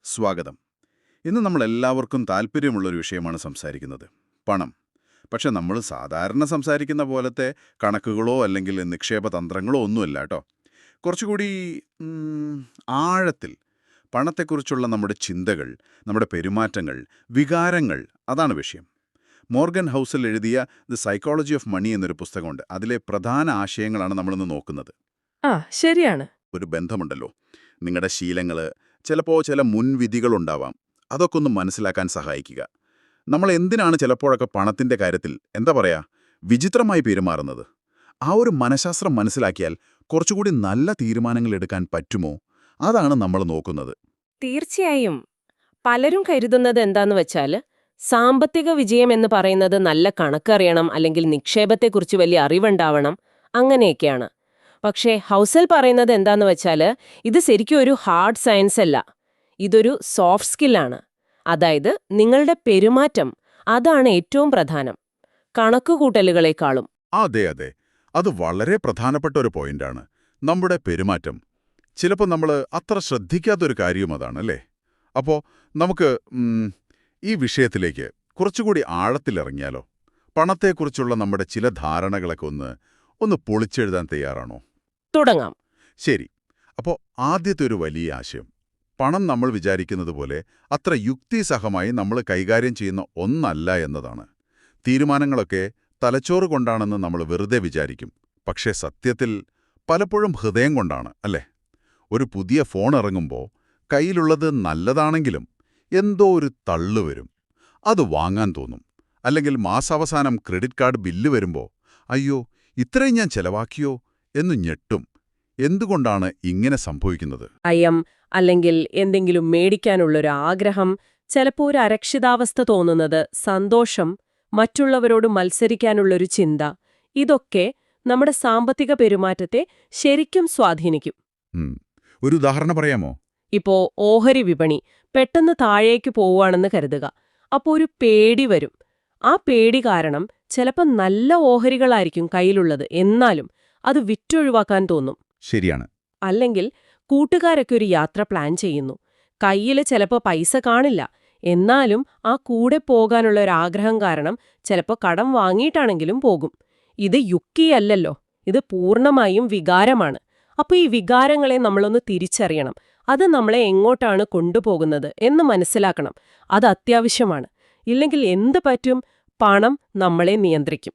സ്വാഗതം. ഇന്ന് നമ്മളെല്ലാവർക്കും താല്പര്യമുള്ളൊരു വിഷയമാണ് സംസാരിക്കുന്നത്. പണം. പക്ഷെ നമ്മൾ സാധാരണ സംസാരിക്കുന്ന പോലത്തെ കണക്കുകളോ അല്ലെങ്കിൽ നിക്ഷേപ തന്ത്രങ്ങളോ ഒന്നുമല്ല കേട്ടോ. കുറച്ചുകൂടി ഉം, ആഴത്തിൽ പണത്തെക്കുറിച്ചുള്ള നമ്മുടെ ചിന്തകൾ, നമ്മുടെ പെരുമാറ്റങ്ങൾ, വികാരങ്ങൾ, അതാണ് വിഷയം. മോർഗൻ ഹൗസൽ എഴുതിയ ദി സൈക്കോളജി ഓഫ് മണി എന്നൊരു പുസ്തകമുണ്ട്. അതിലെ പ്രധാന ആശയങ്ങളാണ് നമ്മളിന്ന് നോക്കുന്നത്. ആ ശരിയാണ്. ഒരു ബന്ധമുണ്ടല്ലോ. നിങ്ങളുടെ ശീലങ്ങൾ, ചിലപ്പോൾ ചില മുൻവിധികളുണ്ടാവാം. അതൊക്കെ ഒന്ന് മനസ്സിലാക്കാൻ സഹായിക്കുക. നമ്മൾ എന്തിനാണ് ചിലപ്പോഴൊക്കെ പണത്തിൻ്റെ കാര്യത്തിൽ എന്താ പറയാ വിചിത്രമായി പെരുമാറുന്നത്? ആ ഒരു മനഃശാസ്ത്രം മനസ്സിലാക്കിയാൽ കുറച്ചുകൂടി നല്ല തീരുമാനങ്ങൾ എടുക്കാൻ പറ്റുമോ? അതാണ് നമ്മൾ നോക്കുന്നത്. തീർച്ചയായും. പലരും കരുതുന്നത് എന്താന്ന് വെച്ചാൽ സാമ്പത്തിക വിജയം എന്ന് പറയുന്നത് നല്ല കണക്കറിയണം അല്ലെങ്കിൽ നിക്ഷേപത്തെക്കുറിച്ച് വലിയ അറിവുണ്ടാവണം, അങ്ങനെയൊക്കെയാണ്. പക്ഷേ ഹൗസൽ പറയുന്നത് എന്താന്ന് വെച്ചാൽ ഇത് ശരിക്കും ഒരു ഹാർഡ് സയൻസ് അല്ല. ഇതൊരു സോഫ്റ്റ് സ്കില്ലാണ്. അതായത് നിങ്ങളുടെ പെരുമാറ്റം, അതാണ് ഏറ്റവും പ്രധാനം, കണക്കുകൂട്ടലുകളെക്കാളും. അതെ അതെ, അത് വളരെ പ്രധാനപ്പെട്ട ഒരു പോയിന്റാണ്. നമ്മുടെ പെരുമാറ്റം. ചിലപ്പോൾ നമ്മൾ അത്ര ശ്രദ്ധിക്കാത്തൊരു കാര്യവും അതാണല്ലേ. അപ്പോൾ നമുക്ക് ഈ വിഷയത്തിലേക്ക് കുറച്ചുകൂടി ആഴത്തിലിറങ്ങിയാലോ? പണത്തെക്കുറിച്ചുള്ള നമ്മുടെ ചില ധാരണകളൊക്കെ ഒന്ന് പൊളിച്ചെഴുതാൻ തയ്യാറാണോ? തുടങ്ങാം. ശരി. അപ്പോൾ ആദ്യത്തെ ഒരു വലിയ ആശയം, പണം നമ്മൾ വിചാരിക്കുന്നത് പോലെ അത്ര യുക്തിസഹമായി നമ്മൾ കൈകാര്യം ചെയ്യുന്ന ഒന്നല്ല എന്നതാണ്. തീരുമാനങ്ങളൊക്കെ തലച്ചോറ് കൊണ്ടാണെന്ന് നമ്മൾ വെറുതെ വിചാരിക്കും. പക്ഷേ സത്യത്തിൽ പലപ്പോഴും ഹൃദയം കൊണ്ടാണ്, അല്ലേ? ഒരു പുതിയ ഫോൺ ഇറങ്ങുമ്പോൾ കയ്യിലുള്ളത് നല്ലതാണെങ്കിലും എന്തോ ഒരു തള്ളുവരും. അത് വാങ്ങാൻ തോന്നും. അല്ലെങ്കിൽ മാസാവസാനം ക്രെഡിറ്റ് കാർഡ് ബില്ല് വരുമ്പോൾ അയ്യോ, ഇത്രയും ഞാൻ ചെലവാക്കിയോ എന്ന് ഞെട്ടും. എന്തുകൊണ്ടാണ് ഇങ്ങനെ സംഭവിക്കുന്നത്? ഭയം അല്ലെങ്കിൽ എന്തെങ്കിലും മേടിക്കാനുള്ളൊരു ആഗ്രഹം, ചിലപ്പോൾ ഒരു അരക്ഷിതാവസ്ഥ തോന്നുന്നത്, സന്തോഷം, മറ്റുള്ളവരോട് മത്സരിക്കാനുള്ളൊരു ചിന്ത, ഇതൊക്കെ നമ്മുടെ സാമ്പത്തിക പെരുമാറ്റത്തെ ശരിക്കും സ്വാധീനിക്കും. ഉം. ഒരു ഉദാഹരണം പറയാമോ? ഇപ്പോ ഓഹരി വിപണി പെട്ടെന്ന് താഴേക്ക് പോവുകയാണെന്ന് കരുതുക. അപ്പോൾ ഒരു പേടി വരും. ആ പേടി കാരണം ചിലപ്പോൾ നല്ല ഓഹരികളായിരിക്കും കയ്യിലുള്ളത്, എന്നാലും അത് വിറ്റൊഴിവാക്കാൻ തോന്നും. ശരിയാണ്. അല്ലെങ്കിൽ കൂട്ടുകാരൊക്കെ ഒരു യാത്ര പ്ലാൻ ചെയ്യുന്നു. കയ്യിൽ ചിലപ്പോൾ പൈസ കാണില്ല, എന്നാലും ആ കൂടെ പോകാനുള്ള ഒരു ആഗ്രഹം കാരണം ചിലപ്പോൾ കടം വാങ്ങിയിട്ടാണെങ്കിലും പോകും. ഇത് യുക്തിയല്ലല്ലോ, ഇത് പൂർണ്ണമായും വികാരമാണ്. അപ്പോൾ ഈ വികാരങ്ങളെ നമ്മളൊന്ന് തിരിച്ചറിയണം. അത് നമ്മളെ എങ്ങോട്ടാണ് കൊണ്ടുപോകുന്നത് എന്ന് മനസ്സിലാക്കണം. അത് അത്യാവശ്യമാണ്. ഇല്ലെങ്കിൽ എന്ത് പറ്റും? പണം നമ്മളെ നിയന്ത്രിക്കും.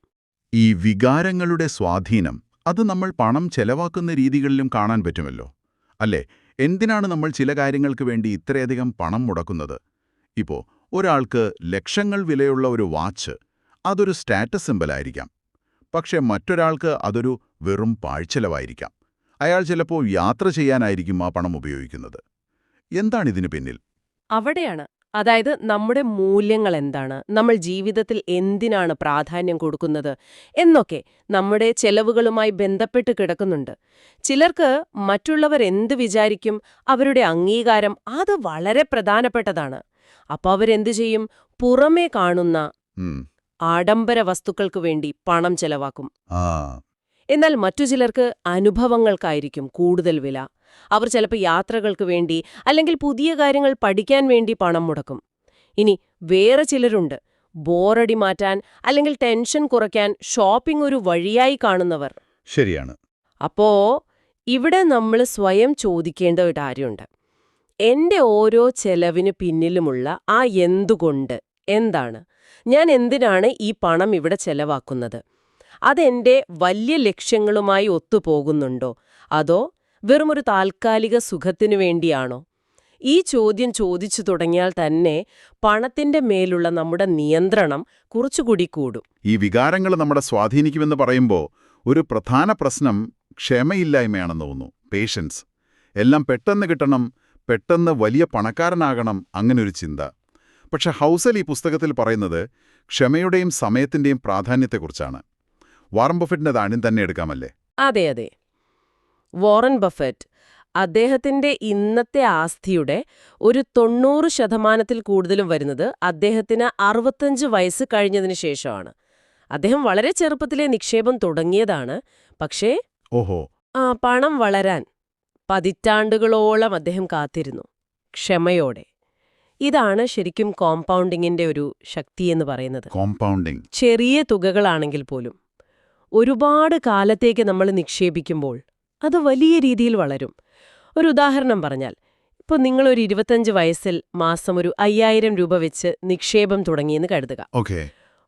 ഈ വികാരങ്ങളുടെ സ്വാധീനം അത് നമ്മൾ പണം ചെലവാക്കുന്ന രീതികളിലും കാണാൻ പറ്റുമല്ലോ, അല്ലേ? എന്തിനാണ് നമ്മൾ ചില കാര്യങ്ങൾക്ക് വേണ്ടി ഇത്രയധികം പണം മുടക്കുന്നത്? ഇപ്പോൾ ഒരാൾക്ക് ലക്ഷങ്ങൾ വിലയുള്ള ഒരു വാച്ച്, അതൊരു സ്റ്റാറ്റസ് സിമ്പലായിരിക്കാം. പക്ഷേ മറ്റൊരാൾക്ക് അതൊരു വെറും പാഴ്ചെലവായിരിക്കാം. അയാൾ ചിലപ്പോൾ യാത്ര ചെയ്യാനായിരിക്കും ആ പണം ഉപയോഗിക്കുന്നത്. എന്താണിതിനു പിന്നിൽ? അവിടെയാണ്. അതായത് നമ്മുടെ മൂല്യങ്ങൾ എന്താണ്, നമ്മൾ ജീവിതത്തിൽ എന്തിനാണ് പ്രാധാന്യം കൊടുക്കുന്നത് എന്നൊക്കെ നമ്മുടെ ചെലവുകളുമായി ബന്ധപ്പെട്ട് കിടക്കുന്നുണ്ട്. ചിലർക്ക് മറ്റുള്ളവർ എന്ത് വിചാരിക്കും, അവരുടെ അംഗീകാരം, അത് വളരെ പ്രധാനപ്പെട്ടതാണ്. അപ്പോൾ അവരെന്തു ചെയ്യും? പുറമേ കാണുന്ന ഉം. ആഡംബര വസ്തുക്കൾക്ക് വേണ്ടി പണം ചെലവാക്കും. ആ എന്നാൽ മറ്റു ചിലർക്ക് അനുഭവങ്ങൾക്കായിരിക്കും കൂടുതൽ വില. അവർ ചിലപ്പോൾ യാത്രകൾക്ക് വേണ്ടി അല്ലെങ്കിൽ പുതിയ കാര്യങ്ങൾ പഠിക്കാൻ വേണ്ടി പണം മുടക്കും. ഇനി വേറെ ചിലരുണ്ട്, ബോറടി മാറ്റാൻ അല്ലെങ്കിൽ ടെൻഷൻ കുറയ്ക്കാൻ ഷോപ്പിംഗ് ഒരു വഴിയായി കാണുന്നവർ. ശരിയാണ്. അപ്പോ ഇവിടെ നമ്മൾ സ്വയം ചോദിക്കേണ്ട ഒരു കാര്യമുണ്ട്. എന്റെ ഓരോ ചെലവിന് പിന്നിലുമുള്ള ആ എന്തുകൊണ്ട്, എന്താണ്? ഞാൻ എന്തിനാണ് ഈ പണം ഇവിടെ ചെലവാക്കുന്നത്? അതെന്റെ വലിയ ലക്ഷ്യങ്ങളുമായി ഒത്തുപോകുന്നുണ്ടോ, അതോ വെറുമൊരു താൽക്കാലിക സുഖത്തിനു വേണ്ടിയാണോ? ഈ ചോദ്യം ചോദിച്ചു തുടങ്ങിയാൽ തന്നെ പണത്തിന്റെ മേലുള്ള നമ്മുടെ നിയന്ത്രണം കുറച്ചുകൂടി കൂടും. ഈ വികാരങ്ങൾ നമ്മളെ സ്വാധീനിക്കുമെന്ന് പറയുമ്പോൾ ഒരു പ്രധാന പ്രശ്നം ക്ഷമയില്ലായ്മയാണെന്ന് തോന്നുന്നു. പേഷ്യൻസ്. എല്ലാം പെട്ടെന്ന് കിട്ടണം, പെട്ടെന്ന് വലിയ പണക്കാരനാകണം, അങ്ങനൊരു ചിന്ത. പക്ഷെ ഹൗസൽ ഈ പുസ്തകത്തിൽ പറയുന്നത് ക്ഷമയുടെയും സമയത്തിന്റെയും പ്രാധാന്യത്തെക്കുറിച്ചാണ്. വാറൻ ബഫറ്റിന്റെ താഴ്യം തന്നെ എടുക്കാമല്ലേ? അതെ അതെ. വോറൻ ബഫറ്റ് അദ്ദേഹത്തിന്റെ ഇന്നത്തെ ആസ്തിയുടെ ഒരു 90% കൂടുതലും വരുന്നത് അദ്ദേഹത്തിന് 65 വയസ്സ് കഴിഞ്ഞതിന് ശേഷമാണ്. അദ്ദേഹം വളരെ ചെറുപ്പത്തിലെ നിക്ഷേപം തുടങ്ങിയതാണ്. പക്ഷേ ഓഹോ, പണം വളരാൻ പതിറ്റാണ്ടുകളോളം അദ്ദേഹം കാത്തിരുന്നു, ക്ഷമയോടെ. ഇതാണ് ശരിക്കും കോമ്പൗണ്ടിങ്ങിന്റെ ഒരു ശക്തി എന്ന് പറയുന്നത്. കോമ്പൗണ്ടിങ്. ചെറിയ തുകകളാണെങ്കിൽ പോലും ഒരുപാട് കാലത്തേക്ക് നമ്മൾ നിക്ഷേപിക്കുമ്പോൾ അത് വലിയ രീതിയിൽ വളരും. ഒരു ഉദാഹരണം പറഞ്ഞാൽ, ഇപ്പോൾ നിങ്ങളൊരു 25 വയസ്സിൽ മാസം ഒരു 5000 രൂപ വെച്ച് നിക്ഷേപം തുടങ്ങിയെന്ന് കരുതുക. ഓക്കെ.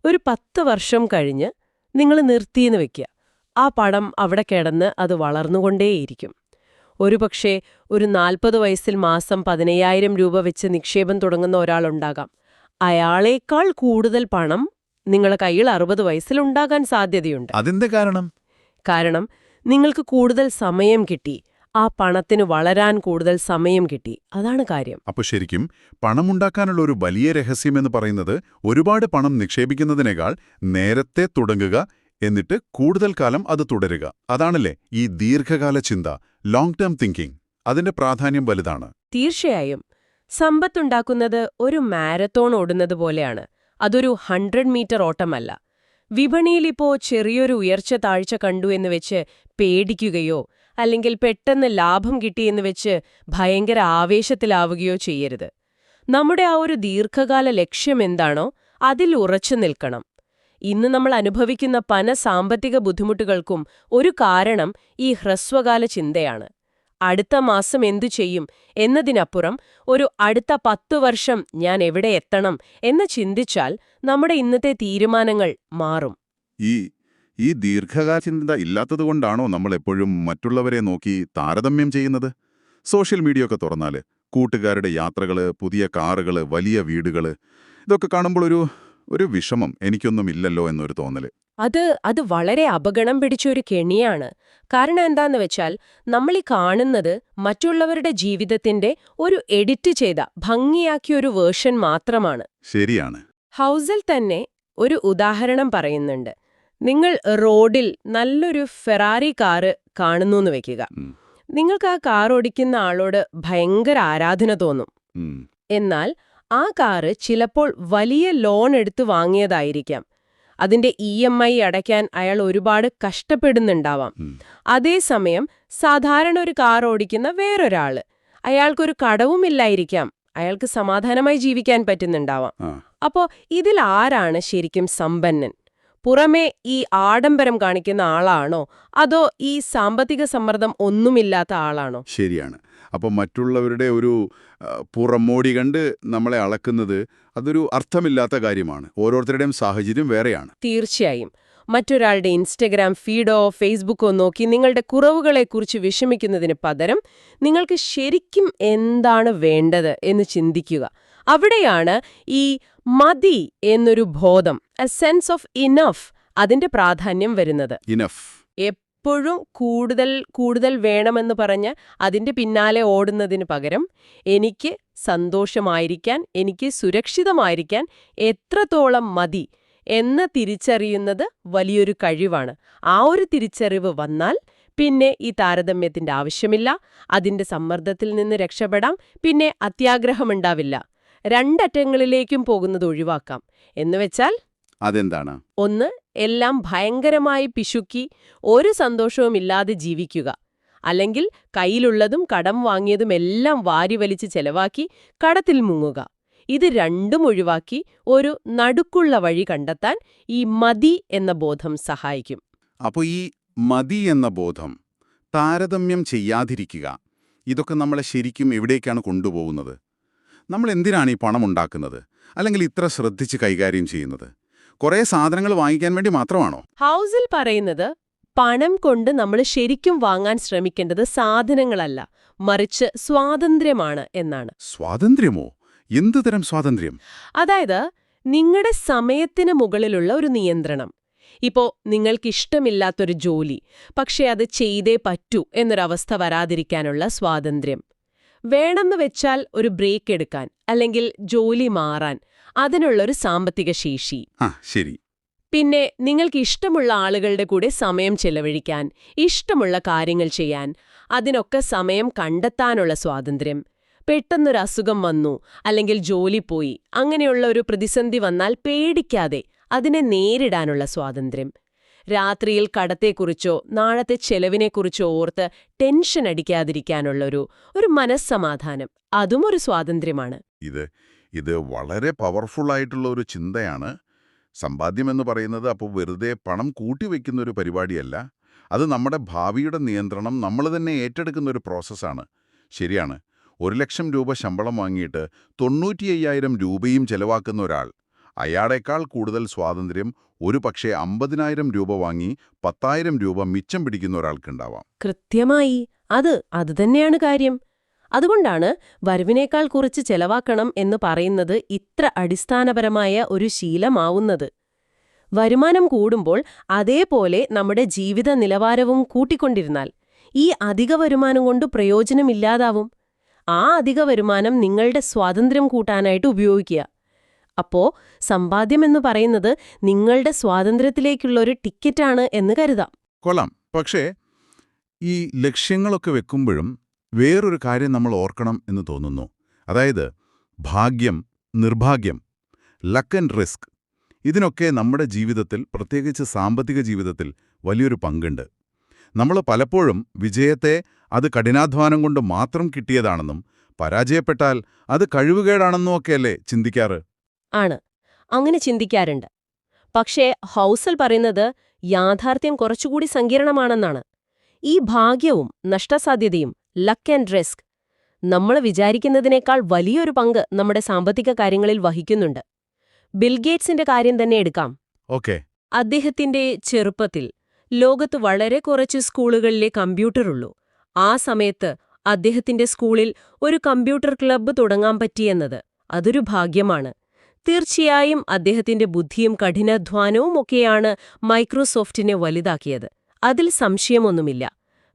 ഒരു 10 വർഷം കഴിഞ്ഞ് നിങ്ങൾ നിർത്തിയെന്ന് വെക്കുക. ആ പണം അവിടെ കിടന്ന് അത് വളർന്നുകൊണ്ടേയിരിക്കും. ഒരുപക്ഷേ ഒരു 40 വയസ്സിൽ മാസം 15000 രൂപ വെച്ച് നിക്ഷേപം തുടങ്ങുന്ന ഒരാളുണ്ടാകാം. അയാളേക്കാൾ കൂടുതൽ പണം നിങ്ങളുടെ കയ്യിൽ 60 വയസ്സിലുണ്ടാകാൻ സാധ്യതയുണ്ട്. അതെന്താ കാരണം? കാരണം നിങ്ങൾക്ക് കൂടുതൽ സമയം കിട്ടി. ആ പണത്തിന് വളരാൻ കൂടുതൽ സമയം കിട്ടി. അതാണ് കാര്യം. അപ്പോൾ ശരിക്കും പണമുണ്ടാക്കാനുള്ള ഒരു വലിയ രഹസ്യമെന്ന് പറയുന്നത് ഒരുപാട് പണം നിക്ഷേപിക്കുന്നതിനേക്കാൾ നേരത്തെ തുടങ്ങുക, എന്നിട്ട് കൂടുതൽ കാലം അത് തുടരുക. അതാണല്ലേ ഈ ദീർഘകാല ചിന്ത, ലോങ് ടേം തിങ്കിങ്. അതിന്റെ പ്രാധാന്യം വലുതാണ്. തീർച്ചയായും. സമ്പത്തുണ്ടാക്കുന്നത് ഒരു മാരത്തോൺ ഓടുന്നത് പോലെയാണ്. അതൊരു 100 മീറ്റർ ഓട്ടമല്ല. വിപണിയിലിപ്പോ ചെറിയൊരു ഉയർച്ച താഴ്ച കണ്ടു എന്ന് വെച്ച് പേടിക്കുകയോ അല്ലെങ്കിൽ പെട്ടെന്ന് ലാഭം കിട്ടിയെന്ന് വെച്ച് ഭയങ്കര ആവേശത്തിലാവുകയോ ചെയ്യരുത്. നമ്മുടെ ആ ഒരു ദീർഘകാല ലക്ഷ്യം എന്താണോ അതിൽ ഉറച്ചു നിൽക്കണം. ഇന്ന് നമ്മൾ അനുഭവിക്കുന്ന പല സാമ്പത്തിക ബുദ്ധിമുട്ടുകൾക്കും ഒരു കാരണം ഈ ഹ്രസ്വകാല ചിന്തയാണ്. അടുത്ത മാസം എന്തു ചെയ്യും എന്നതിനപ്പുറം ഒരു അടുത്ത 10 വർഷം ഞാൻ എവിടെ എത്തണം എന്ന് ചിന്തിച്ചാൽ നമ്മുടെ ഇന്നത്തെ തീരുമാനങ്ങൾ മാറും. ഈ ദീർഘകാല ചിന്ത ഇല്ലാത്തതുകൊണ്ടാണോ നമ്മൾ എപ്പോഴും മറ്റുള്ളവരെ നോക്കി താരതമ്യം ചെയ്യുന്നത്? സോഷ്യൽ മീഡിയ ഒക്കെ തുറന്നാല് കൂട്ടുകാരുടെ യാത്രകള്, പുതിയ കാറുകള്, വലിയ വീടുകള്, ഇതൊക്കെ കാണുമ്പോൾ ഒരു വിഷമം, എനിക്കൊന്നുമില്ലല്ലോ എന്നൊരു തോന്നല്. അത് വളരെ അപകടം പിടിച്ചൊരു കെണിയാണ്. കാരണം എന്താന്ന് വെച്ചാൽ നമ്മളീ കാണുന്നത് മറ്റുള്ളവരുടെ ജീവിതത്തിന്റെ ഒരു എഡിറ്റ് ചെയ്ത ഭംഗിയാക്കിയൊരു വേർഷൻ മാത്രമാണ്. ശരിയാണ്. ഹൗസിൽ തന്നെ ഒരു ഉദാഹരണം പറയുന്നുണ്ട്. നിങ്ങൾ റോഡിൽ നല്ലൊരു ഫെറാറി കാറ് കാണുന്നു വെക്കുക. നിങ്ങൾക്ക് ആ കാർ ഓടിക്കുന്ന ആളോട് ഭയങ്കര ആരാധന തോന്നും. എന്നാൽ ആ കാറ് ചിലപ്പോൾ വലിയ ലോൺ എടുത്തു വാങ്ങിയതായിരിക്കാം. അതിന്റെ EMI അടയ്ക്കാൻ അയാൾ ഒരുപാട് കഷ്ടപ്പെടുന്നുണ്ടാവാം. അതേസമയം സാധാരണ ഒരു കാർ ഓടിക്കുന്ന വേറൊരാള്, അയാൾക്കൊരു കടവുമില്ലായിരിക്കാം. അയാൾക്ക് സമാധാനമായി ജീവിക്കാൻ പറ്റുന്നുണ്ടാവാം. അപ്പോ ഇതിൽ ആരാണ് ശരിക്കും സമ്പന്നൻ? പുറമേ ഈ ആഡംബരം കാണിക്കുന്ന ആളാണോ, അതോ ഈ സാമ്പത്തിക സമ്മർദ്ദം ഒന്നുമില്ലാത്ത ആളാണോ? ശരിയാണ്. അപ്പോൾ മറ്റുള്ളവരുടെ ഒരു പുറമോടി കണ്ട് നമ്മളെ അളക്കുന്നത് അതൊരു അർത്ഥമില്ലാത്ത കാര്യമാണ്. ഓരോരുത്തരുടെയും സാഹചര്യം വേറെയാണ്. തീർച്ചയായും. മറ്റൊരാളുടെ ഇൻസ്റ്റഗ്രാം ഫീഡോ ഫേസ്ബുക്കോ നോക്കി നിങ്ങളുടെ കുറവുകളെക്കുറിച്ച് വിഷമിക്കുന്നതിന് പകരം നിങ്ങൾക്ക് ശരിക്കും എന്താണ് വേണ്ടത് എന്ന് ചിന്തിക്കുക. അവിടെയാണ് ഈ മതി എന്നൊരു ബോധം, എ സെൻസ് ഓഫ് ഇനഫ്, അതിന്റെ പ്രാധാന്യം വരുന്നത്. ഇനഫ്. എപ്പോഴും കൂടുതൽ വേണമെന്ന് പറഞ്ഞ് അതിന്റെ പിന്നാലെ ഓടുന്നതിന് പകരം എനിക്ക് സന്തോഷമായിരിക്കാൻ, എനിക്ക് സുരക്ഷിതമായിരിക്കാൻ എത്രത്തോളം മതി എന്ന് തിരിച്ചറിയുന്നത് വലിയൊരു കഴിവാണ്. ആ ഒരു തിരിച്ചറിവ് വന്നാൽ പിന്നെ ഈ താരതമ്യത്തിന്റെ ആവശ്യമില്ല. അതിന്റെ സമ്മർദ്ദത്തിൽ നിന്ന് രക്ഷപ്പെടാം. പിന്നെ അത്യാഗ്രഹമുണ്ടാവില്ല. രണ്ടറ്റങ്ങളിലേക്കും പോകുന്നത് ഒഴിവാക്കാം. എന്നുവെച്ചാൽ അതെന്താണ്? ഒന്ന്, എല്ലാം ഭയങ്കരമായി പിശുക്കി ഒരു സന്തോഷവുമില്ലാതെ ജീവിക്കുക. അല്ലെങ്കിൽ കയ്യിലുള്ളതും കടം വാങ്ങിയതും എല്ലാം വാരിവലിച്ച് ചെലവാക്കി കടത്തിൽ മുങ്ങുക. ഇത് രണ്ടും ഒഴിവാക്കി ഒരു നടുക്കുള്ള വഴി കണ്ടെത്താൻ ഈ മതി എന്ന ബോധം സഹായിക്കും. അപ്പോൾ ഈ മതി എന്ന ബോധം, താരതമ്യം ചെയ്യാതിരിക്കുക, ഇതൊക്കെ നമ്മളെ ശരിക്കും എവിടേക്കാണ് കൊണ്ടുപോകുന്നത്? നമ്മൾ എന്തിനാണ് ഈ പണം ഉണ്ടാക്കുന്നത്? അല്ലെങ്കിൽ ഇത്ര ശ്രദ്ധിച്ച് കൈകാര്യം ചെയ്യുന്നത്? കുറേ സാധനങ്ങൾ വാങ്ങിക്കാൻ വേണ്ടി മാത്രമാണോ? ഹൗസിൽ പറയുന്നത് പണം കൊണ്ട് നമ്മൾ ശരിക്കും വാങ്ങാൻ ശ്രമിക്കേണ്ടത് സാധനങ്ങളല്ല, മറിച്ച് സ്വാതന്ത്ര്യമാണ് എന്നാണ്. സ്വാതന്ത്ര്യമോ? എന്തുതരം സ്വാതന്ത്ര്യം? അതായത് നിങ്ങളുടെ സമയത്തിന് മുകളിലുള്ള ഒരു നിയന്ത്രണം. ഇപ്പോ നിങ്ങൾക്കിഷ്ടമില്ലാത്തൊരു ജോലി, പക്ഷെ അത് ചെയ്തേ പറ്റൂ എന്നൊരവസ്ഥ വരാതിരിക്കാനുള്ള സ്വാതന്ത്ര്യം. വേണമെന്ന് വെച്ചാൽ ഒരു ബ്രേക്ക് എടുക്കാൻ, അല്ലെങ്കിൽ ജോലി മാറാൻ, അതിനുള്ളൊരു സാമ്പത്തിക ശേഷി. ശരി. പിന്നെ നിങ്ങൾക്ക് ഇഷ്ടമുള്ള ആളുകളുടെ കൂടെ സമയം ചെലവഴിക്കാൻ, ഇഷ്ടമുള്ള കാര്യങ്ങൾ ചെയ്യാൻ, അതിനൊക്കെ സമയം കണ്ടെത്താനുള്ള സ്വാതന്ത്ര്യം. പെട്ടെന്നൊരു അസുഖം വന്നു, അല്ലെങ്കിൽ ജോലി പോയി, അങ്ങനെയുള്ള ഒരു പ്രതിസന്ധി വന്നാൽ പേടിക്കാതെ അതിനെ നേരിടാനുള്ള സ്വാതന്ത്ര്യം. രാത്രിയിൽ കടത്തെക്കുറിച്ചോ നാളത്തെ ചെലവിനെക്കുറിച്ചോ ഓർത്ത് ടെൻഷൻ അടിക്കാതിരിക്കാനുള്ളൊരു മനസ്സമാധാനം, അതും ഒരു സ്വാതന്ത്ര്യമാണ്. ഇത് വളരെ പവർഫുൾ ആയിട്ടുള്ള ഒരു ചിന്തയാണ്. സമ്പാദ്യം എന്ന് പറയുന്നത് അപ്പോൾ വെറുതെ പണം കൂട്ടിവെക്കുന്ന ഒരു പരിപാടിയല്ല. അത് നമ്മുടെ ഭാവിയുടെ നിയന്ത്രണം നമ്മൾ തന്നെ ഏറ്റെടുക്കുന്ന ഒരു പ്രോസസ്സാണ്. ശരിയാണ്. 1,00,000 രൂപ ശമ്പളം വാങ്ങിയിട്ട് 95,000 രൂപയും ചെലവാക്കുന്ന ഒരാൾ, അയാളേക്കാൾ കൂടുതൽ സ്വാതന്ത്ര്യം ഒരു പക്ഷേ 50,000 രൂപ വാങ്ങി 10,000 രൂപ മിച്ചം പിടിക്കുന്ന ഒരാൾക്കുണ്ടാവാം. കൃത്യമായി. അത് തന്നെയാണ് കാര്യം. അതുകൊണ്ടാണ് വരവിനേക്കാൾ കുറച്ച് ചെലവാക്കണം എന്ന് പറയുന്നത് ഇത്ര അടിസ്ഥാനപരമായ ഒരു ശീലമാവുന്നത്. വരുമാനം കൂടുമ്പോൾ അതേപോലെ നമ്മുടെ ജീവിത നിലവാരവും കൂട്ടിക്കൊണ്ടിരുന്നാൽ ഈ അധിക വരുമാനം കൊണ്ട് പ്രയോജനമില്ലാതാവും. ആ അധിക വരുമാനം നിങ്ങളുടെ സ്വാതന്ത്ര്യം കൂട്ടാനായിട്ട് ഉപയോഗിക്കുക. അപ്പോ സമ്പാദ്യമെന്ന് പറയുന്നത് നിങ്ങളുടെ സ്വാതന്ത്ര്യത്തിലേക്കുള്ളൊരു ടിക്കറ്റാണ് എന്ന് കരുതാം. കൊള്ളാം. പക്ഷേ ഈ ലക്ഷ്യങ്ങളൊക്കെ വെക്കുമ്പോഴും വേറൊരു കാര്യം നമ്മൾ ഓർക്കണം എന്ന് തോന്നുന്നു. അതായത് ഭാഗ്യം, നിർഭാഗ്യം, ലക്ക് ആൻഡ് റിസ്ക്, ഇതിനൊക്കെ നമ്മുടെ ജീവിതത്തിൽ, പ്രത്യേകിച്ച് സാമ്പത്തിക ജീവിതത്തിൽ വലിയൊരു പങ്കുണ്ട്. നമ്മൾ പലപ്പോഴും വിജയത്തെ അത് കഠിനാധ്വാനം കൊണ്ട് മാത്രം കിട്ടിയതാണെന്നും പരാജയപ്പെട്ടാൽ അത് കഴിവുകേടാണെന്നും ഒക്കെയല്ലേ ചിന്തിക്കാറ്? ആണ്. അങ്ങനെ ചിന്തിക്കാറുണ്ട്. പക്ഷേ ഹൗസൽ പറയുന്നത് യാഥാർത്ഥ്യം കുറച്ചുകൂടി സങ്കീർണമാണെന്നാണ്. ഈ ഭാഗ്യവും നഷ്ടസാധ്യതയും, ലക്ക് ആൻഡ് റിസ്ക്, നമ്മൾ വിചാരിക്കുന്നതിനേക്കാൾ വലിയൊരു പങ്ക് നമ്മുടെ സാമ്പത്തിക കാര്യങ്ങളിൽ വഹിക്കുന്നുണ്ട്. ബിൽഗേറ്റ്സിന്റെ കാര്യം തന്നെ എടുക്കാം. ഓക്കെ. അദ്ദേഹത്തിന്റെ ചെറുപ്പത്തിൽ ലോകത്ത് വളരെ കുറച്ച് സ്കൂളുകളിലെ കമ്പ്യൂട്ടറുള്ളൂ. ആ സമയത്ത് അദ്ദേഹത്തിന്റെ സ്കൂളിൽ ഒരു കമ്പ്യൂട്ടർ ക്ലബ്ബ് തുടങ്ങാൻ പറ്റിയെന്നത് അതൊരു ഭാഗ്യമാണ്. തീർച്ചയായും അദ്ദേഹത്തിന്റെ ബുദ്ധിയും കഠിനാധ്വാനവും ഒക്കെയാണ് മൈക്രോസോഫ്റ്റിനെ വലുതാക്കിയത്. അതിൽ സംശയമൊന്നുമില്ല.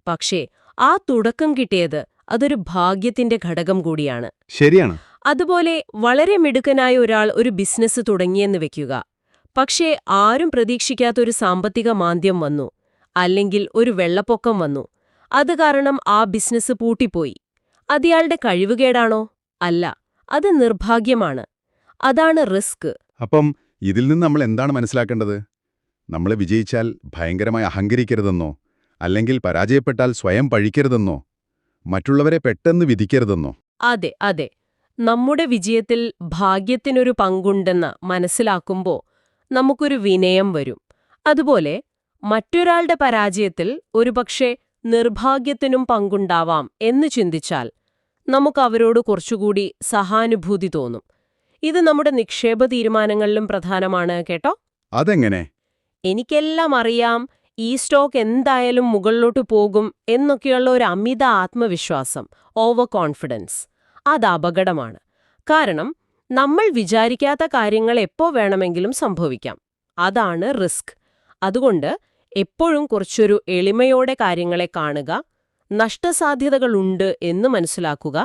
പക്ഷേ ആ തുടക്കം കിട്ടിയത് അതൊരു ഭാഗ്യത്തിന്റെ ഘടകം കൂടിയാണ്. ശരിയാണ്. അതുപോലെ വളരെ മിടുക്കനായ ഒരാൾ ഒരു ബിസിനസ് തുടങ്ങിയെന്ന് വെക്കുക. പക്ഷേ ആരും പ്രതീക്ഷിക്കാത്തൊരു സാമ്പത്തിക മാന്ദ്യം വന്നു, അല്ലെങ്കിൽ ഒരു വെള്ളപ്പൊക്കം വന്നു. അത് കാരണം ആ ബിസിനസ് പൂട്ടിപ്പോയി. അതയാളുടെ കഴിവുകേടാണോ? അല്ല, അത് നിർഭാഗ്യമാണ്. അതാണ് റിസ്ക്. അപ്പം ഇതിൽ നിന്ന് നമ്മൾ എന്താണ് മനസ്സിലാക്കേണ്ടത്? നമ്മൾ വിജയിച്ചാൽ ഭയങ്കരമായി അഹങ്കരിക്കരുതെന്നോ, അല്ലെങ്കിൽ പരാജയപ്പെട്ടാൽ സ്വയം പഴിക്കരുതെന്നോ, മറ്റുള്ളവരെ പെട്ടെന്ന് വിധിക്കരുതെന്നോ? അതെ. നമ്മുടെ വിജയത്തിൽ ഭാഗ്യത്തിനൊരു പങ്കുണ്ടെന്ന് മനസ്സിലാക്കുമ്പോൾ നമുക്കൊരു വിനയം വരും. അതുപോലെ മറ്റൊരാളുടെ പരാജയത്തിൽ ഒരുപക്ഷെ നിർഭാഗ്യത്തിനും പങ്കുണ്ടാവാം എന്ന് ചിന്തിച്ചാൽ നമുക്ക് അവരോട് കുറച്ചുകൂടി സഹാനുഭൂതി തോന്നും. ഇത് നമ്മുടെ നിക്ഷേപ തീരുമാനങ്ങളിലും പ്രധാനമാണ് കേട്ടോ. അതെങ്ങനെ? എനിക്കെല്ലാം അറിയാം, ഈ സ്റ്റോക്ക് എന്തായാലും മുകളിലോട്ട് പോകും എന്നൊക്കെയുള്ള ഒരു അമിത ആത്മവിശ്വാസം, ഓവർ കോൺഫിഡൻസ്, അത് അപകടമാണ്. കാരണം നമ്മൾ വിചാരിക്കാത്ത കാര്യങ്ങൾ എപ്പോ വേണമെങ്കിലും സംഭവിക്കാം. അതാണ് റിസ്ക്. അതുകൊണ്ട് എപ്പോഴും കുറച്ചൊരു എളിമയോടെ കാര്യങ്ങളെ കാണുക, നഷ്ടസാധ്യതകളുണ്ട് എന്ന് മനസ്സിലാക്കുക,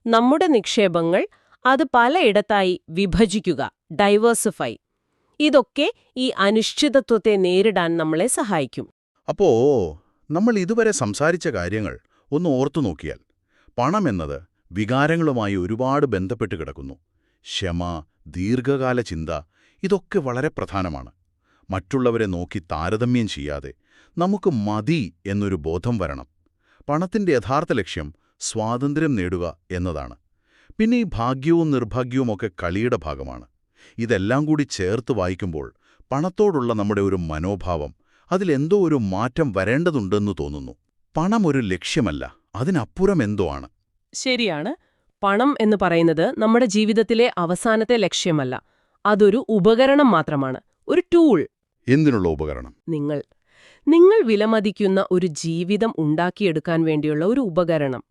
നമ്മുടെ നിക്ഷേപങ്ങൾ അത് പലയിടത്തായി വിഭജിക്കുക, ഡൈവേഴ്സിഫൈ. ഇതൊക്കെ ഈ അനിശ്ചിതത്വത്തെ നേരിടാൻ നമ്മളെ സഹായിക്കും. അപ്പോ നമ്മൾ ഇതുവരെ സംസാരിച്ച കാര്യങ്ങൾ ഒന്ന് ഓർത്തു നോക്കിയാൽ, പണമെന്നത് വികാരങ്ങളുമായി ഒരുപാട് ബന്ധപ്പെട്ട് കിടക്കുന്നു. ക്ഷമ, ദീർഘകാല ചിന്ത, ഇതൊക്കെ വളരെ പ്രധാനമാണ്. മറ്റുള്ളവരെ നോക്കി താരതമ്യം ചെയ്യാതെ നമുക്ക് മതി എന്നൊരു ബോധം വരണം. പണത്തിന്റെ യഥാർത്ഥ ലക്ഷ്യം സ്വാതന്ത്ര്യം നേടുക എന്നതാണ്. പിന്നെ ഈ ഭാഗ്യവും നിർഭാഗ്യവുമൊക്കെ കളിയുടെ ഭാഗമാണ്. ഇതെല്ലാം കൂടി ചേർത്ത് വായിക്കുമ്പോൾ പണത്തോടുള്ള നമ്മുടെ ഒരു മനോഭാവം, അതിലെന്തോ ഒരു മാറ്റം വരേണ്ടതുണ്ടെന്ന് തോന്നുന്നു. പണം ഒരു ലക്ഷ്യമല്ല, അതിനപ്പുറം എന്തോ ആണ്. ശരിയാണ്. പണം എന്ന് പറയുന്നത് നമ്മുടെ ജീവിതത്തിലെ അവസാനത്തെ ലക്ഷ്യമല്ല. അതൊരു ഉപകരണം മാത്രമാണ്, ഒരു ടൂൾ. എന്തിനുള്ള ഉപകരണം? നിങ്ങൾ വിലമതിക്കുന്ന ഒരു ജീവിതം ഉണ്ടാക്കിയെടുക്കാൻ വേണ്ടിയുള്ള ഒരു ഉപകരണം.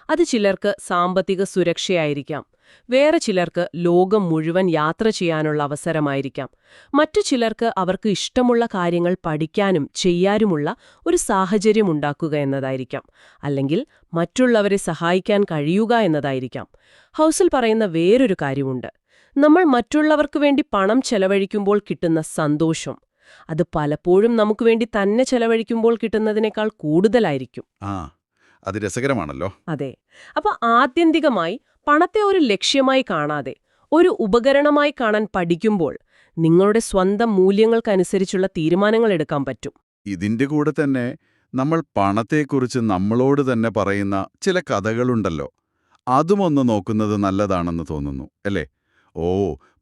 അത് ചിലർക്ക് സാമ്പത്തിക സുരക്ഷയായിരിക്കാം, വേറെ ചിലർക്ക് ലോകം മുഴുവൻ യാത്ര ചെയ്യാനുള്ള അവസരമായിരിക്കാം, മറ്റു ചിലർക്ക് അവർക്ക് ഇഷ്ടമുള്ള കാര്യങ്ങൾ പഠിക്കാനും ചെയ്യാനുമുള്ള ഒരു സാഹചര്യം ഉണ്ടാക്കുക എന്നതായിരിക്കാം, അല്ലെങ്കിൽ മറ്റുള്ളവരെ സഹായിക്കാൻ കഴിയുക എന്നതായിരിക്കാം. ഹൗസൽ പറയുന്ന വേറൊരു കാര്യമുണ്ട്. നമ്മൾ മറ്റുള്ളവർക്ക് വേണ്ടി പണം ചെലവഴിക്കുമ്പോൾ കിട്ടുന്ന സന്തോഷം, അത് പലപ്പോഴും നമുക്ക് വേണ്ടി തന്നെ ചെലവഴിക്കുമ്പോൾ കിട്ടുന്നതിനേക്കാൾ കൂടുതലായിരിക്കും. അത് രസകരമാണല്ലോ. അതെ. അപ്പൊ ആത്യന്തികമായി പണത്തെ ഒരു ലക്ഷ്യമായി കാണാതെ ഒരു ഉപകരണമായി കാണാൻ പഠിക്കുമ്പോൾ നിങ്ങളുടെ സ്വന്തം മൂല്യങ്ങൾക്കനുസരിച്ചുള്ള തീരുമാനങ്ങൾ എടുക്കാൻ പറ്റും. ഇതിന്റെ കൂടെ തന്നെ നമ്മൾ പണത്തെക്കുറിച്ച് നമ്മളോട് തന്നെ പറയുന്ന ചില കഥകളുണ്ടല്ലോ, അതുമൊന്ന് നോക്കുന്നത് നല്ലതാണെന്ന് തോന്നുന്നു, അല്ലേ? ഓ,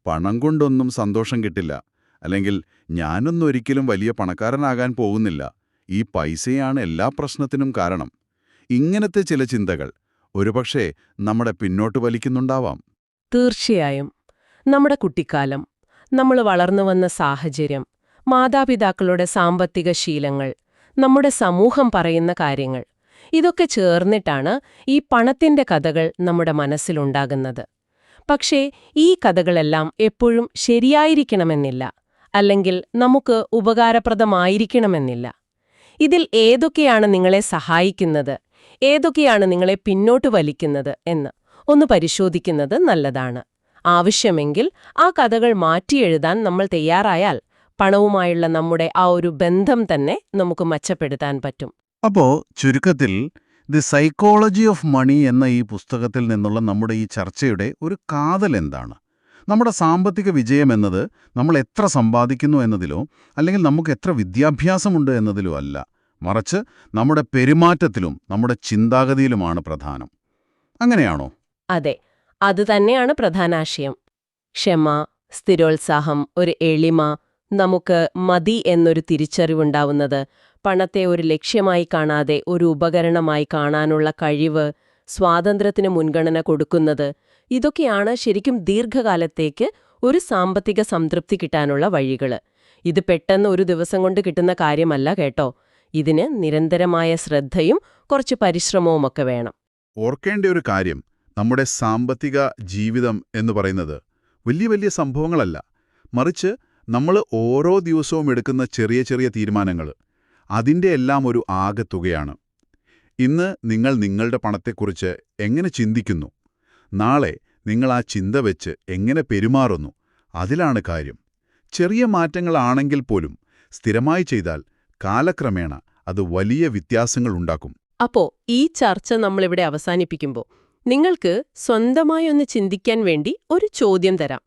പണം കൊണ്ടൊന്നും സന്തോഷം കിട്ടില്ല, അല്ലെങ്കിൽ ഞാനൊന്നും ഒരിക്കലും വലിയ പണക്കാരനാകാൻ പോകുന്നില്ല, ഈ പൈസയാണ് എല്ലാ പ്രശ്നത്തിനും കാരണം. ഇങ്ങനത്തെ ചില ചിന്തകൾ ഒരുപക്ഷേ നമ്മുടെ പിന്നോട്ട് വലിക്കുന്നുണ്ടാവാം. തീർച്ചയായും. നമ്മുടെ കുട്ടിക്കാലം, നമ്മൾ വളർന്നു വന്ന സാഹചര്യം, മാതാപിതാക്കളുടെ സാമ്പത്തിക ശീലങ്ങൾ, നമ്മുടെ സമൂഹം പറയുന്ന കാര്യങ്ങൾ, ഇതൊക്കെ ചേർന്നിട്ടാണ് ഈ പണത്തിന്റെ കഥകൾ നമ്മുടെ മനസ്സിലുണ്ടാകുന്നത്. പക്ഷേ ഈ കഥകളെല്ലാം എപ്പോഴും ശരിയായിരിക്കണമെന്നില്ല, അല്ലെങ്കിൽ നമുക്ക് ഉപകാരപ്രദമായിരിക്കണമെന്നില്ല. ഇതിൽ ഏതൊക്കെയാണ് നിങ്ങളെ സഹായിക്കുന്നത്, ഏതൊക്കെയാണ് നിങ്ങളെ പിന്നോട്ട് വലിക്കുന്നത് എന്ന് ഒന്ന് പരിശോധിക്കുന്നത് നല്ലതാണ്. ആവശ്യമെങ്കിൽ ആ കഥകൾ മാറ്റിയെഴുതാൻ നമ്മൾ തയ്യാറായാൽ പണവുമായുള്ള നമ്മുടെ ആ ഒരു ബന്ധം തന്നെ നമുക്ക് മെച്ചപ്പെടുത്താൻ പറ്റും. അപ്പോൾ ചുരുക്കത്തിൽ ദി സൈക്കോളജി ഓഫ് മണി എന്ന ഈ പുസ്തകത്തിൽ നിന്നുള്ള നമ്മുടെ ഈ ചർച്ചയുടെ ഒരു കാതൽ എന്താണ്? നമ്മുടെ സാമ്പത്തിക വിജയം എന്നത് നമ്മൾ എത്ര സമ്പാദിക്കുന്നു എന്നതിലോ അല്ലെങ്കിൽ നമുക്ക് എത്ര വിദ്യാഭ്യാസമുണ്ട് എന്നതിലോ അല്ല, മറിച്ച് നമ്മുടെ പെരുമാറ്റത്തിലും നമ്മുടെ ചിന്താഗതിയിലുമാണ് പ്രധാനം. അങ്ങനെയാണോ? അതെ, അത് തന്നെയാണ് പ്രധാനാശയം. ക്ഷമ, സ്ഥിരോത്സാഹം, ഒരു എളിമ, നമുക്ക് മതി എന്നൊരു തിരിച്ചറിവുണ്ടാവുന്നത്, പണത്തെ ഒരു ലക്ഷ്യമായി കാണാതെ ഒരു ഉപകരണമായി കാണാനുള്ള കഴിവ്, സ്വാതന്ത്ര്യത്തിന് മുൻഗണന കൊടുക്കുന്നത്, ഇതൊക്കെയാണ് ശരിക്കും ദീർഘകാലത്തേക്ക് ഒരു സാമ്പത്തിക സംതൃപ്തി കിട്ടാനുള്ള വഴികള്. ഇത് പെട്ടെന്ന് ഒരു ദിവസം കൊണ്ട് കിട്ടുന്ന കാര്യമല്ല കേട്ടോ. ഇതിന് നിരന്തരമായ ശ്രദ്ധയും കുറച്ച് പരിശ്രമവുമൊക്കെ വേണം. ഓർക്കേണ്ട ഒരു കാര്യം, നമ്മുടെ സാമ്പത്തിക ജീവിതം എന്ന് പറയുന്നത് വലിയ വലിയ സംഭവങ്ങളല്ല, മറിച്ച് നമ്മൾ ഓരോ ദിവസവും എടുക്കുന്ന ചെറിയ ചെറിയ തീരുമാനങ്ങൾ, അതിൻ്റെ എല്ലാം ഒരു ആകെത്തുകയാണ്. ഇന്ന് നിങ്ങൾ നിങ്ങളുടെ പണത്തെക്കുറിച്ച് എങ്ങനെ ചിന്തിക്കുന്നു, നാളെ നിങ്ങൾ ആ ചിന്ത വെച്ച് എങ്ങനെ പെരുമാറുന്നു, അതിലാണ് കാര്യം. ചെറിയ മാറ്റങ്ങളാണെങ്കിൽ പോലും സ്ഥിരമായി ചെയ്താൽ കാലക്രമേണ അത് വലിയ വ്യത്യാസങ്ങൾ ഉണ്ടാക്കും. അപ്പോ ഈ ചർച്ച നമ്മളിവിടെ അവസാനിപ്പിക്കുമ്പോൾ നിങ്ങൾക്ക് സ്വന്തമായി ഒന്ന് ചിന്തിക്കാൻ വേണ്ടി ഒരു ചോദ്യം തരാം.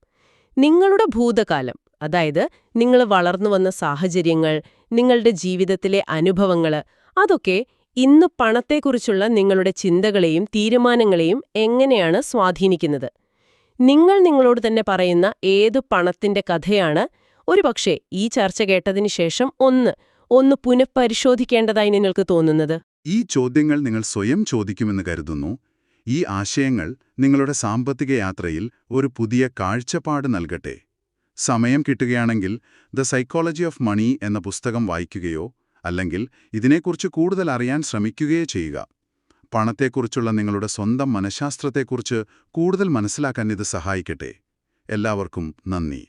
നിങ്ങളുടെ ഭൂതകാലം, അതായത് നിങ്ങൾ വളർന്നു വന്ന സാഹചര്യങ്ങൾ, നിങ്ങളുടെ ജീവിതത്തിലെ അനുഭവങ്ങൾ, അതൊക്കെ ഇന്ന് പണത്തെക്കുറിച്ചുള്ള നിങ്ങളുടെ ചിന്തകളെയും തീരുമാനങ്ങളെയും എങ്ങനെയാണ് സ്വാധീനിക്കുന്നത്? നിങ്ങൾ നിങ്ങളോട് തന്നെ പറയുന്ന ഏത് പണത്തിന്റെ കഥയാണ് ഒരുപക്ഷേ ഈ ചർച്ച കേട്ടതിന് ശേഷം ഒന്ന് പുനഃപരിശോധിക്കേണ്ടതായി നിങ്ങൾക്ക് തോന്നുന്നത്? ഈ ചോദ്യങ്ങൾ നിങ്ങൾ സ്വയം ചോദിക്കുമെന്ന് കരുതുന്നു. ഈ ആശയങ്ങൾ നിങ്ങളുടെ സാമ്പത്തിക യാത്രയിൽ ഒരു പുതിയ കാഴ്ചപ്പാട് നൽകട്ടെ. സമയം കിട്ടുകയാണെങ്കിൽ ദ സൈക്കോളജി ഓഫ് മണി എന്ന പുസ്തകം വായിക്കുകയോ അല്ലെങ്കിൽ ഇതിനെക്കുറിച്ച് കൂടുതൽ അറിയാൻ ശ്രമിക്കുകയോ ചെയ്യുക. പണത്തെക്കുറിച്ചുള്ള നിങ്ങളുടെ സ്വന്തം മനഃശാസ്ത്രത്തെക്കുറിച്ച് കൂടുതൽ മനസ്സിലാക്കാൻ ഇത് സഹായിക്കട്ടെ. എല്ലാവർക്കും നന്ദി.